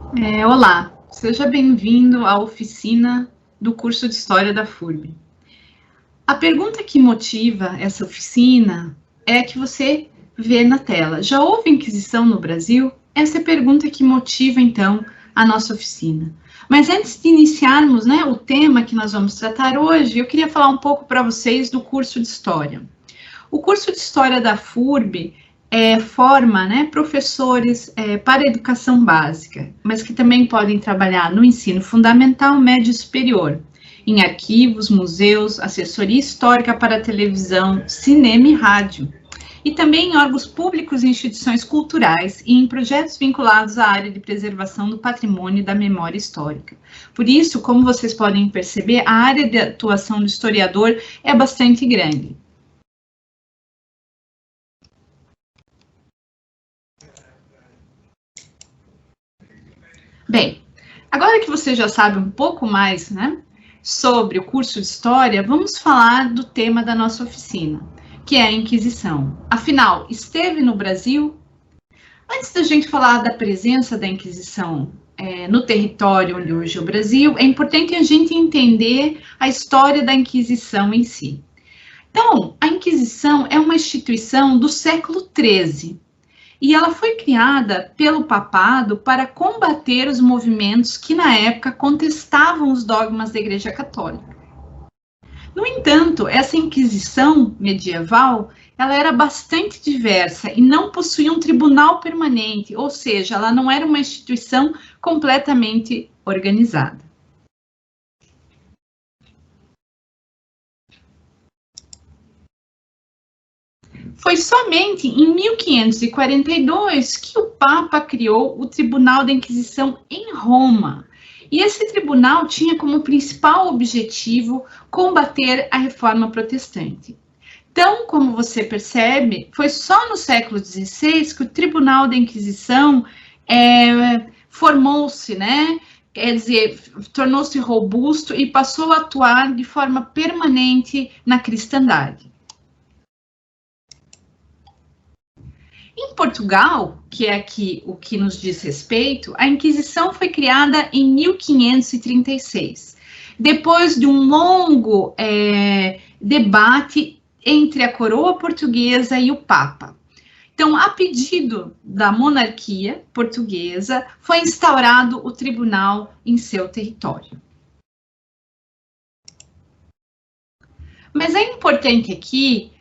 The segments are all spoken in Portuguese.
Olá, seja bem-vindo à oficina do curso de História da FURB. A pergunta que motiva essa oficina é a que você vê na tela. Já houve Inquisição no Brasil? Essa é a pergunta que motiva, então, a nossa oficina. Mas antes de iniciarmos, o tema que nós vamos tratar hoje, eu queria falar um pouco para vocês do curso de História. O curso de História da FURB forma professores para a educação básica, mas que também podem trabalhar no ensino fundamental, médio e superior, em arquivos, museus, assessoria histórica para televisão, cinema e rádio, e também em órgãos públicos e instituições culturais e em projetos vinculados à área de preservação do patrimônio e da memória histórica. Por isso, como vocês podem perceber, a área de atuação do historiador é bastante grande. Bem, agora que você já sabe um pouco mais, sobre o curso de História, vamos falar do tema da nossa oficina, que é a Inquisição. Afinal, esteve no Brasil? Antes da gente falar da presença da Inquisição no território onde hoje é o Brasil, é importante a gente entender a história da Inquisição em si. Então, a Inquisição é uma instituição do século XIII, e ela foi criada pelo papado para combater os movimentos que, na época, contestavam os dogmas da Igreja Católica. No entanto, essa Inquisição medieval, ela era bastante diversa e não possuía um tribunal permanente, ou seja, ela não era uma instituição completamente organizada. Foi somente em 1542 que o Papa criou o Tribunal da Inquisição em Roma. E esse tribunal tinha como principal objetivo combater a reforma protestante. Então, como você percebe, foi só no século XVI que o Tribunal da Inquisição formou-se, quer dizer, tornou-se robusto e passou a atuar de forma permanente na cristandade. Em Portugal, que é aqui o que nos diz respeito, a Inquisição foi criada em 1536, depois de um longo debate entre a coroa portuguesa e o Papa. Então, a pedido da monarquia portuguesa, foi instaurado o tribunal em seu território. Mas é importante aqui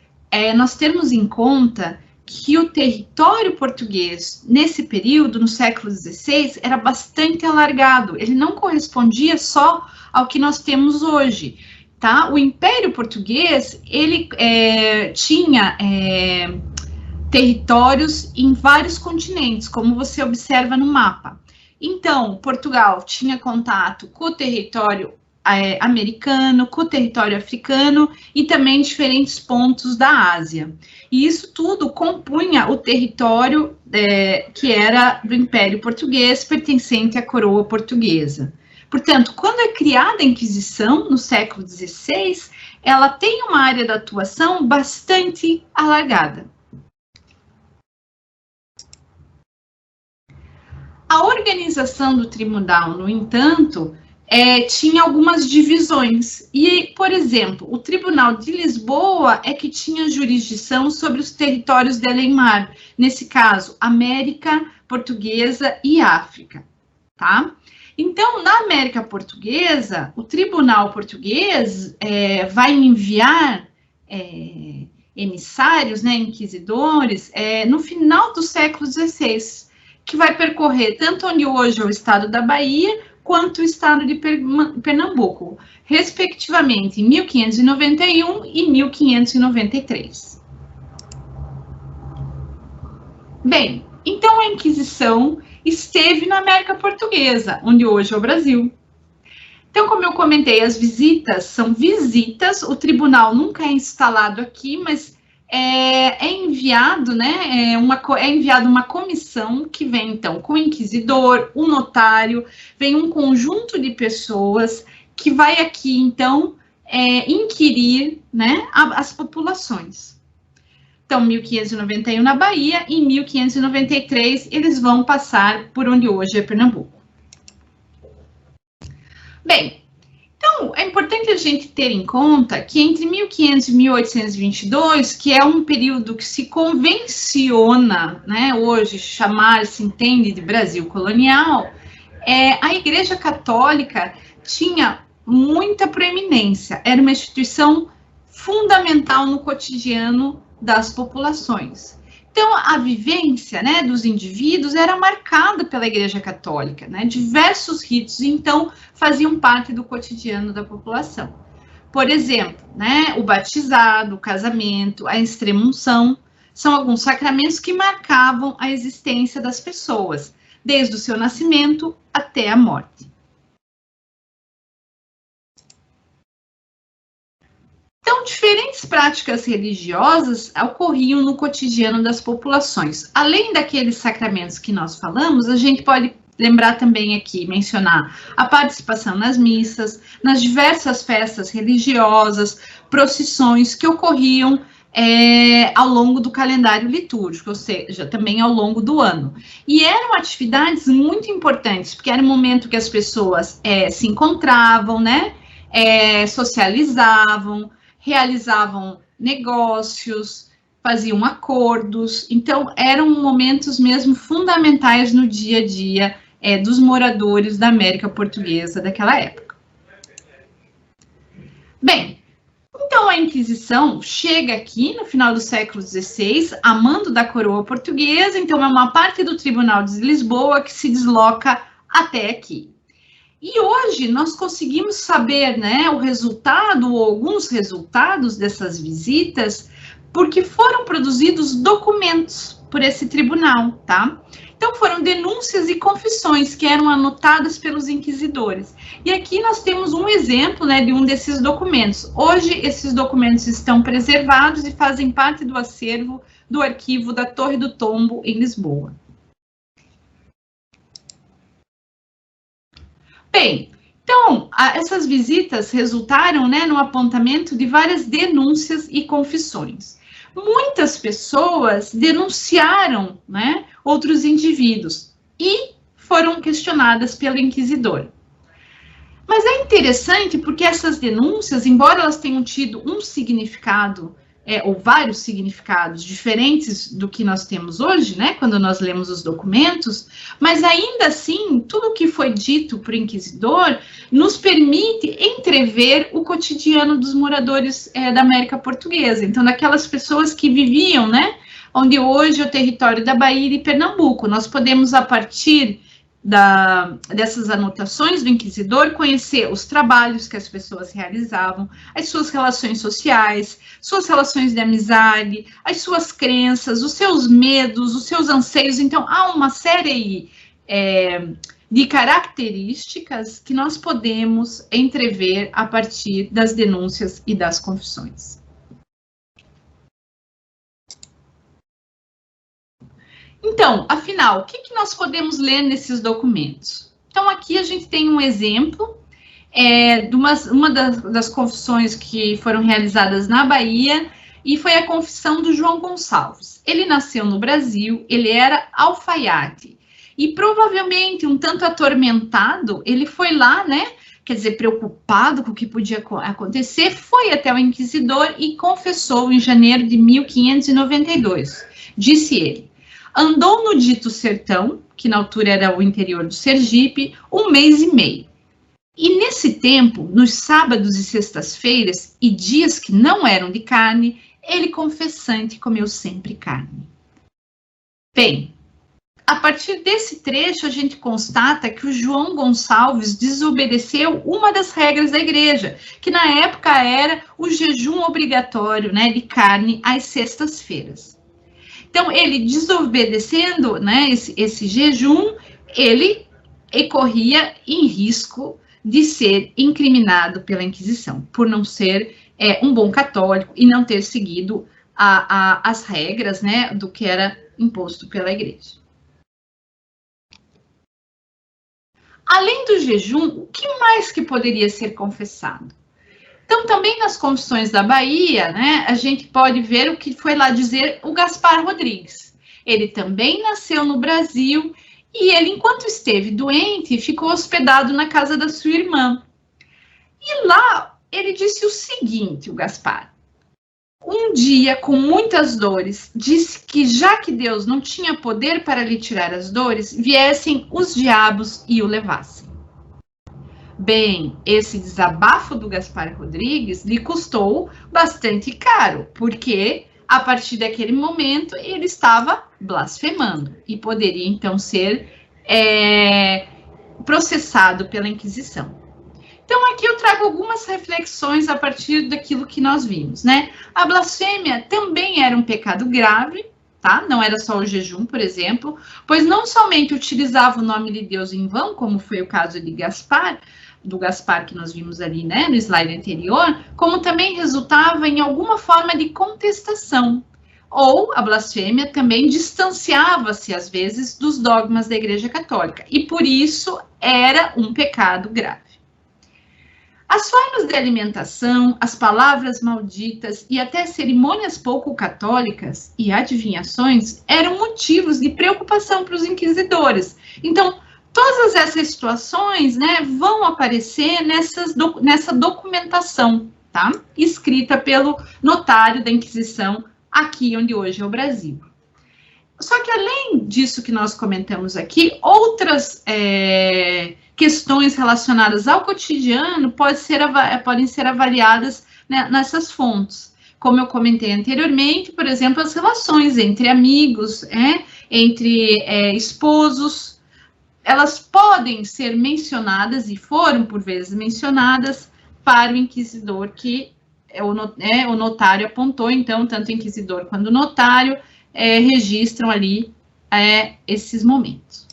nós termos em conta que o território português, nesse período, no século XVI, era bastante alargado. Ele não correspondia só ao que nós temos hoje, tá? O Império Português, ele tinha territórios em vários continentes, como você observa no mapa. Então, Portugal tinha contato com o território americano, com o território africano e também diferentes pontos da Ásia. E isso tudo compunha o território que era do Império Português, pertencente à coroa portuguesa. Portanto, quando é criada a Inquisição, no século XVI, ela tem uma área de atuação bastante alargada. A organização do tribunal, no entanto, tinha algumas divisões. E, por exemplo, o Tribunal de Lisboa é que tinha jurisdição sobre os territórios de além-mar, nesse caso, América Portuguesa e África, tá? Então, na América Portuguesa, o Tribunal Português vai enviar emissários, inquisidores, no final do século XVI, que vai percorrer tanto onde hoje é o estado da Bahia, quanto o estado de Pernambuco, respectivamente em 1591 e 1593. Bem, então a Inquisição esteve na América Portuguesa, onde hoje é o Brasil. Então, como eu comentei, as visitas são visitas, o tribunal nunca é instalado aqui, mas é enviado, é enviada uma comissão que vem, então, com o inquisidor, o notário, vem um conjunto de pessoas que vai aqui, então, inquirir, as populações. Então, 1591 na Bahia, e em 1593 eles vão passar por onde hoje é Pernambuco. Bem, então é importante a gente ter em conta que entre 1500 e 1822, que é um período que se convenciona, né, hoje se entende de Brasil colonial, a Igreja Católica tinha muita proeminência, era uma instituição fundamental no cotidiano das populações. Então, a vivência, né, dos indivíduos era marcada pela Igreja Católica, né? Diversos ritos, então, faziam parte do cotidiano da população. Por exemplo, né, o batizado, o casamento, a extrema-unção, são alguns sacramentos que marcavam a existência das pessoas, desde o seu nascimento até a morte. Então, diferentes práticas religiosas ocorriam no cotidiano das populações. Além daqueles sacramentos que nós falamos, a gente pode lembrar também aqui, mencionar a participação nas missas, nas diversas festas religiosas, procissões que ocorriam ao longo do calendário litúrgico, ou seja, também ao longo do ano. E eram atividades muito importantes, porque era o momento que as pessoas se encontravam, né, socializavam, realizavam negócios, faziam acordos, então eram momentos mesmo fundamentais no dia a dia dos moradores da América Portuguesa daquela época. Bem, então a Inquisição chega aqui no final do século XVI, a mando da coroa portuguesa, então é uma parte do Tribunal de Lisboa que se desloca até aqui. E hoje nós conseguimos saber, né, o resultado ou alguns resultados dessas visitas, porque foram produzidos documentos por esse tribunal, tá? Então foram denúncias e confissões que eram anotadas pelos inquisidores. E aqui nós temos um exemplo, né, de um desses documentos. Hoje esses documentos estão preservados e fazem parte do acervo do arquivo da Torre do Tombo em Lisboa. Bem, então, essas visitas resultaram, né, no apontamento de várias denúncias e confissões. Muitas pessoas denunciaram, né, outros indivíduos e foram questionadas pelo inquisidor. Mas é interessante porque essas denúncias, embora elas tenham tido um significado, ou vários significados diferentes do que nós temos hoje, né, quando nós lemos os documentos, mas ainda assim, tudo o que foi dito por inquisidor nos permite entrever o cotidiano dos moradores da América Portuguesa, então daquelas pessoas que viviam, né, onde hoje é o território da Bahia e Pernambuco. Nós podemos, a partir dessas anotações do inquisidor, conhecer os trabalhos que as pessoas realizavam, as suas relações sociais, suas relações de amizade, as suas crenças, os seus medos, os seus anseios. Então, há uma série de características que nós podemos entrever a partir das denúncias e das confissões. Então, afinal, o que nós podemos ler nesses documentos? Então, aqui a gente tem um exemplo de uma das confissões que foram realizadas na Bahia, e foi a confissão do João Gonçalves. Ele nasceu no Brasil, ele era alfaiate, e provavelmente um tanto atormentado, ele foi lá, né, quer dizer, preocupado com o que podia acontecer, foi até o inquisidor e confessou em janeiro de 1592. Disse ele: andou no dito sertão, que na altura era o interior do Sergipe, 1 mês e meio. E nesse tempo, nos sábados e sextas-feiras, e dias que não eram de carne, ele confessante comeu sempre carne. Bem, a partir desse trecho, a gente constata que o João Gonçalves desobedeceu uma das regras da igreja, que na época era o jejum obrigatório, né, de carne às sextas-feiras. Então, ele desobedecendo, né, esse jejum, ele corria em risco de ser incriminado pela Inquisição, por não ser um bom católico e não ter seguido as regras, né, do que era imposto pela igreja. Além do jejum, o que mais que poderia ser confessado? Então, também nas confissões da Bahia, né, a gente pode ver o que foi lá dizer o Gaspar Rodrigues. Ele também nasceu no Brasil e ele, enquanto esteve doente, ficou hospedado na casa da sua irmã. E lá ele disse o seguinte, o Gaspar: um dia, com muitas dores, disse que já que Deus não tinha poder para lhe tirar as dores, viessem os diabos e o levassem. Bem, esse desabafo do Gaspar Rodrigues lhe custou bastante caro, porque a partir daquele momento ele estava blasfemando e poderia então ser processado pela Inquisição. Então, aqui eu trago algumas reflexões a partir daquilo que nós vimos, né? A blasfêmia também era um pecado grave, tá? Não era só o jejum, por exemplo, pois não somente utilizava o nome de Deus em vão, como foi o caso de Gaspar, do Gaspar que nós vimos ali, né, no slide anterior, como também resultava em alguma forma de contestação. Ou a blasfêmia também distanciava-se, às vezes, dos dogmas da Igreja Católica, e por isso era um pecado grave. As formas de alimentação, as palavras malditas e até cerimônias pouco católicas e adivinhações eram motivos de preocupação para os inquisidores. Então, todas essas situações, né, vão aparecer nessa documentação, tá? Escrita pelo notário da Inquisição aqui onde hoje é o Brasil. Só que além disso que nós comentamos aqui, outras questões relacionadas ao cotidiano podem ser avaliadas, né, nessas fontes. Como eu comentei anteriormente, por exemplo, as relações entre amigos, entre esposos, elas podem ser mencionadas, e foram por vezes mencionadas, para o inquisidor que o notário apontou. Então, tanto o inquisidor quanto o notário registram ali esses momentos.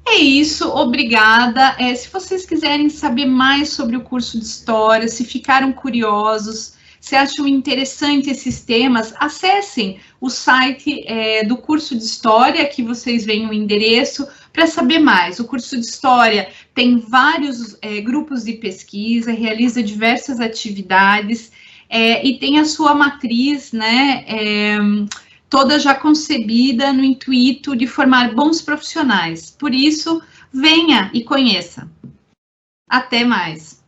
É isso, obrigada. Se vocês quiserem saber mais sobre o curso de História, se ficaram curiosos, se acham interessante esses temas, acessem o site do curso de História, que vocês veem o endereço, para saber mais. O curso de História tem vários grupos de pesquisa, realiza diversas atividades, e tem a sua matriz, né, toda já concebida no intuito de formar bons profissionais. Por isso, venha e conheça. Até mais.